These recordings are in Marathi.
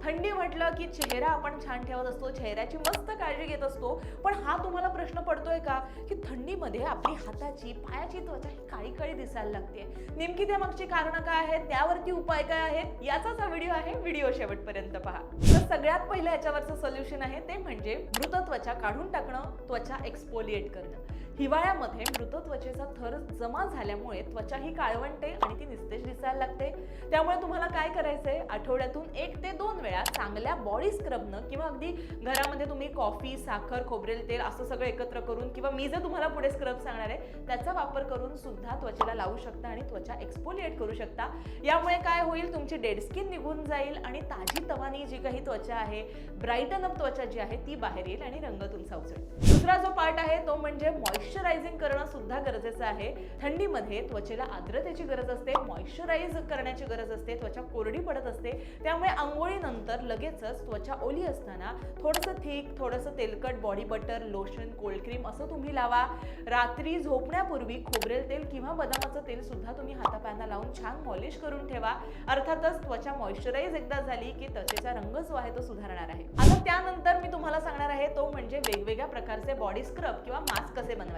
थंडी म्हटलं की चेहरा आपण छान ठेवत असतो, चेहऱ्याची मस्त काळजी घेत असतो, पण हा तुम्हाला प्रश्न पडतोय का की थंडीमध्ये आपली हाताची पायाची त्वचा ही काळी काळी दिसायला लागते? नेमकी त्या मागची कारणं काय आहेत, त्यावरती उपाय काय आहेत, याचाच हा व्हिडिओ आहे. व्हिडिओ शेवटपर्यंत पहा. तर सगळ्यात पहिलं याच्यावरचं सोल्युशन आहे ते म्हणजे मृत त्वचा काढून टाकणं, त्वचा एक्सफोलिएट करणं. हिवाळ्यामध्ये मृत त्वचेचा थर जमा झाल्यामुळे त्वचा ही काळवंटे आणि ती निस्तेज दिसायला लागते. त्यामुळे तुम्हाला काय करायचंय, आठवड्यातून 1 ते 2 वेळा चांगल्या बॉडी स्क्रबनं किंवा अगदी घरामध्ये तुम्ही कॉफी, साखर, खोबरेल तेल असं सगळं एकत्र करून किंवा मी जे तुम्हाला पुढे स्क्रब सांगणार आहे त्याचा वापर करून सुद्धा त्वचेला लावू शकता आणि त्वचा एक्सफोलिएट करू शकता. यामुळे काय होईल, तुमची डेड स्किन निघून जाईल आणि ताजी तवानी जी काही त्वचा आहे, ब्राईटन अप त्वचा जी आहे ती बाहेर येईल आणि रंग तुमचा उजळेल. दुसरा जो पार्ट आहे तो म्हणजे मॉइश्चरायझिंग करणं सुद्धा गरजेचं आहे. थंडीमध्ये त्वचेला आर्द्रतेची गरज असते, मॉइश्चराइज करण्याची गरज असते, त्वचा कोरडी पडत असते. त्यामुळे आंघोळीनंतर लगेचच त्वचा ओली असताना थोडंसं थिक, थोडंसं तेलकट body butter, lotion, cold cream असं तुम्ही लावा. रात्री झोपण्यापूर्वी खोबरेल तेल किंवा बदामाचं तेल सुद्धा तुम्ही हातापायांना लावून छान पॉलिश करून ठेवा. अर्थातच त्वचा मॉइश्चराइज एकदा झाली की त्वचेचा रंग जो आहे तो सुधारणार आहे. आता त्यानंतर मी तुम्हाला सांगणार आहे तो म्हणजे वेगवेगळ्या प्रकारचे बॉडी स्क्रब किंवा मास्क कसे बनवायचे.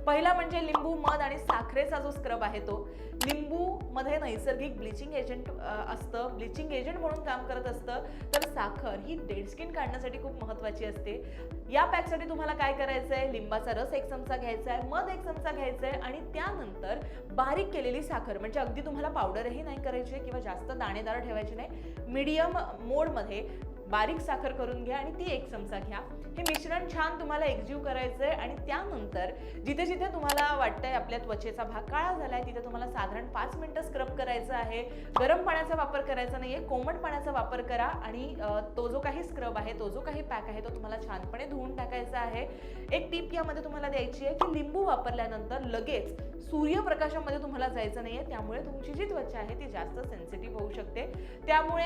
पहिला म्हणजे लिंबू, मध आणि साखरेचा जो स्क्रब आहे तो. लिंबू मध्ये नैसर्गिक ब्लिचिंग एजंट असतं, ब्लिचिंग एजंट म्हणून काम करत असतं. तर साखर ही डेड स्किन काढण्यासाठी खूप महत्त्वाची असते. या पॅकसाठी तुम्हाला काय करायचंय, लिंबाचा रस 1 चमचा घ्यायचा आहे, मध 1 चमचा घ्यायचा आहे आणि त्यानंतर बारीक केलेली साखर, म्हणजे अगदी तुम्हाला पावडरही नाही करायची किंवा जास्त दाणेदार ठेवायची नाही, मीडियम मोडमध्ये बारीक साखर करून घ्या आणि ती 1 चमचा घ्या. हे मिश्रण छान तुम्हाला एकजीव करायचंय आणि त्यानंतर जिथे जिथे तुम्हाला वाटतंय आपल्या त्वचेचा भाग काळा झालाय तिथे तुम्हाला साधारण 5 मिनिटं स्क्रब करायचं आहे. गरम पाण्याचा वापर करायचा नाहीये, कोमट पाण्याचा वापर करा आणि तो जो काही स्क्रब आहे, तो जो काही पॅक आहे तो तुम्हाला छानपणे धुवून टाकायचा आहे. एक टिप यामध्ये तुम्हाला द्यायची आहे की लिंबू वापरल्यानंतर लगेच सूर्यप्रकाशामध्ये तुम्हाला जायचं नाहीये, त्यामुळे तुमची जी त्वचा आहे ती जास्त सेन्सिटिव्ह होऊ शकते. त्यामुळे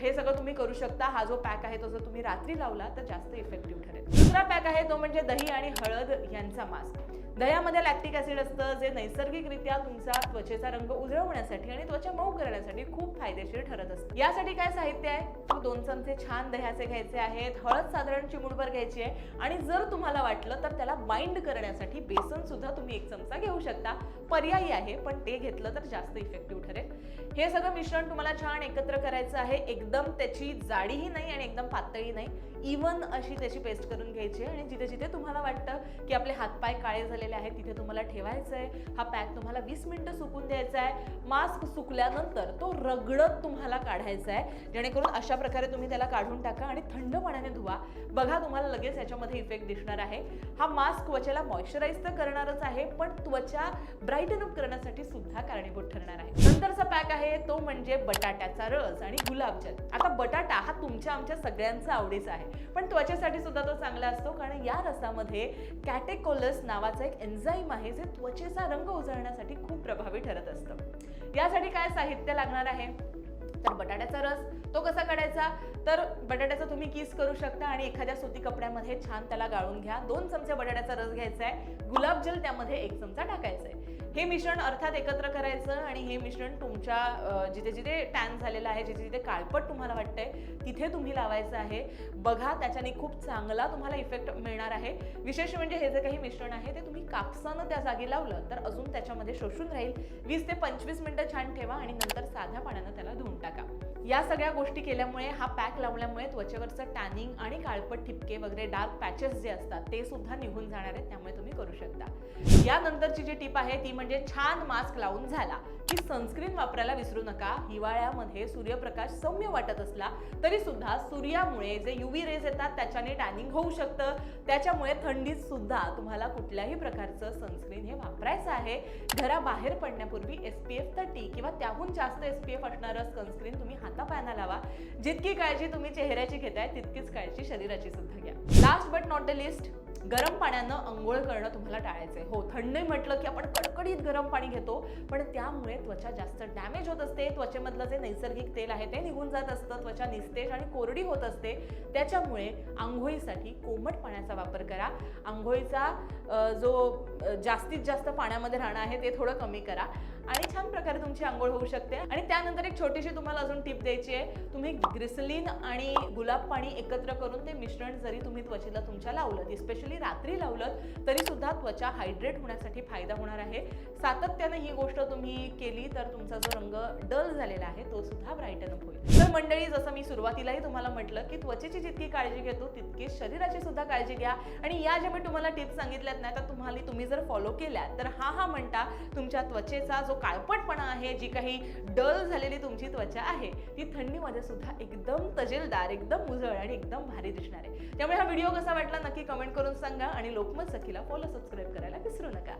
हे सगळं तुम्ही करू शकता. हा जो पॅक आहे तो जर तुम्ही रात्री लावला तर जास्त इफेक्टिव्ह ठरेल. दुसरा पॅक आहे तो म्हणजे दही आणि हळद यांचा मास्क. दह्यामध्ये लॅक्टिक ऍसिड असतं जे नैसर्गिकरित्या तुमचा त्वचेचा रंग उजळवण्यासाठी आणि त्वचा मऊ करण्यासाठी खूप फायदेशीर ठरत असतं. यासाठी काय साहित्य आहे, 2 चमचे छान दह्याचे घ्यायचे आहेत, हळद साधारण चिमूटभर घ्यायची आहे आणि जर तुम्हाला वाटलं तर त्याला बाइंड करण्यासाठी बेसन सुद्धा तुम्ही 1 चमचा घेऊ शकता. पर्यायी आहे पण ते घेतलं तर जास्त इफेक्टिव्ह ठरेल. हे सगळं मिश्रण तुम्हाला छान एकत्र करायचं आहे. एकदम त्याची जाडीही नाही आणि एकदम पातळी नाही, इवन अशी त्याची पेस्ट करून घ्यायची आहे आणि जिथे जिथे तुम्हाला वाटतं की आपले हातपाय काळे झालेले आहेत तिथे तुम्हाला ठेवायचं आहे. हा पॅक तुम्हाला 20 मिनिटं सुकून द्यायचा आहे. मास्क सुकल्यानंतर तो रगडत तुम्हाला काढायचा आहे, जेणेकरून अशा प्रकारे तुम्ही त्याला काढून टाका आणि थंड पाण्याने धुवा. बघा तुम्हाला लगेच याच्यामध्ये इफेक्ट दिसणार आहे. हा मास्क त्वचेला मॉइश्चराइज तर करणारच आहे पण त्वचा ब्राईटन अप करण्यासाठी सुद्धा कारणीभूत ठरणार आहे. नंतरचा पॅक आहे तो म्हणजे बटाट्याचा रस आणि गुलाबजल. आता बटाटा हा तुमच्या आमच्या सगळ्यांचा आवडीचा आहे पण त्वचेसाठी सुद्धा तो चांगला असतो, कारण या रसामध्ये कॅटेकोलस नावाचा एक एन्झाईम आहे जे त्वचेचा रंग उजळण्यासाठी खूप प्रभावी ठरत असतं. यासाठी काय साहित्य लागणार आहे, तर बटाट्याचा रस. तो कसा काढायचा, तर बटाट्याचा तुम्ही किस करू शकता आणि एखाद्या सुती कपड्यामध्ये छान त्याला गाळून घ्या. 2 चमचे बटाट्याचा रस घ्यायचा आहे, गुलाबजल त्यामध्ये 1 चमचा टाकायचा आहे. हे मिश्रण अर्थात एकत्र करायचं आणि हे मिश्रण तुमच्या जिथे जिथे टॅन झालेलं आहे, जिथे जिथे काळपट तुम्हाला वाटतंय तिथे तुम्ही लावायचं आहे. बघा त्याच्याने खूप चांगला तुम्हाला इफेक्ट मिळणार आहे. विशेष म्हणजे हे जे काही मिश्रण आहे ते तुम्ही कापसानं त्या जागी लावलं तर अजून त्याच्यामध्ये शोषून राहील. 20 ते 25 मिनिटं छान ठेवा आणि नंतर साध्या पाण्यानं त्याला धुवून टाका. या सगळ्या गोष्टी केल्यामुळे, हा पॅक लावल्यामुळे त्वचेवरचं टॅनिंग आणि काळपट ठिपके वगैरे डार्क पॅचेस जे असतात ते सुद्धा निघून जाणार आहेत, त्यामुळे तुम्ही करू शकता. यानंतरची जी टिप आहे ती म्हणजे छान मास्क लावून झाला की सनस्क्रीन वापरायला विसरू नका. हिवाळ्यामध्ये सूर्यप्रकाश सौम्य वाटत असला तरी सुद्धा सूर्यामुळे जे UV रेज येतात त्याच्याने टॅनिंग होऊ शकतं. त्याच्यामुळे थंडीत सुद्धा तुम्हाला कुठल्याही प्रकारचं सनस्क्रीन हे वापरायचं आहे. घराबाहेर पडण्यापूर्वी SPF 30 किंवा त्याहून जास्त SPF असणारं सनस्क्रीन तुम्ही हातापायांना लावा. जितकी काळजी तुम्ही चेहऱ्याची घेताय तितकीच काळजी शरीराची सुद्धा घ्या. Last but not the list, गरम पाण्यानं अंघोळ करणं तुम्हाला टाळायचंय. हो, थंडी म्हटलं की आपण कडकडीत गरम पाणी घेतो पण त्यामुळे त्वचा जास्त डॅमेज होत असते. त्वचेमधलं जे नैसर्गिक तेल आहे ते निघून जात असतं, त्वचा निस्तेज आणि कोरडी होत असते. त्याच्यामुळे आंघोळीसाठी कोमट पाण्याचा वापर करा. आंघोळीचा जो जास्तीत जास्त पाण्यामध्ये राहणं आहे ते थोडं कमी करा आणि छान प्रकारे तुमची आंघोळ होऊ शकते. आणि त्यानंतर एक छोटीशी तुम्हाला अजून टिप द्यायची आहे. तुम्ही ग्लिसरीन आणि गुलाब पाणी एकत्र करून ते मिश्रण जरी तुम्ही त्वचेला तुमच्या लावलं, स्पेशली रात्री लावलं, तरी सुद्धा त्वचा हायड्रेट होण्यासाठी फायदा होणार आहे. सातत्याने ही गोष्ट तुम्ही केली तर तुमचा जो रंग डल झालेला आहे तो सुद्धा ब्राईटन अप होईल. तर मंडळी, जसं मी सुरुवातीलाही तुम्हाला म्हटलं की त्वचेची जितकी काळजी घेतो तितकीच शरीराची सुद्धा काळजी घ्या. आणि या ज्या मी तुम्हाला टिप्स सांगितल्यात ना, तर तुम्ही जर फॉलो केल्या तर हा म्हणता तुमच्या त्वचेचा जो काळपटपणा आहे, जी काही डल झालेली तुमची त्वचा आहे, ती थंडीमध्ये सुद्धा एकदम तजेलदार, एकदम उजळ आणि एकदम भारी दिसणार आहे. त्यामुळे हा व्हिडिओ कसा वाटला नक्की कमेंट करून सांगा आणि लोकमत सखीला फॉलो सबस्क्राईब करायला विसरू नका.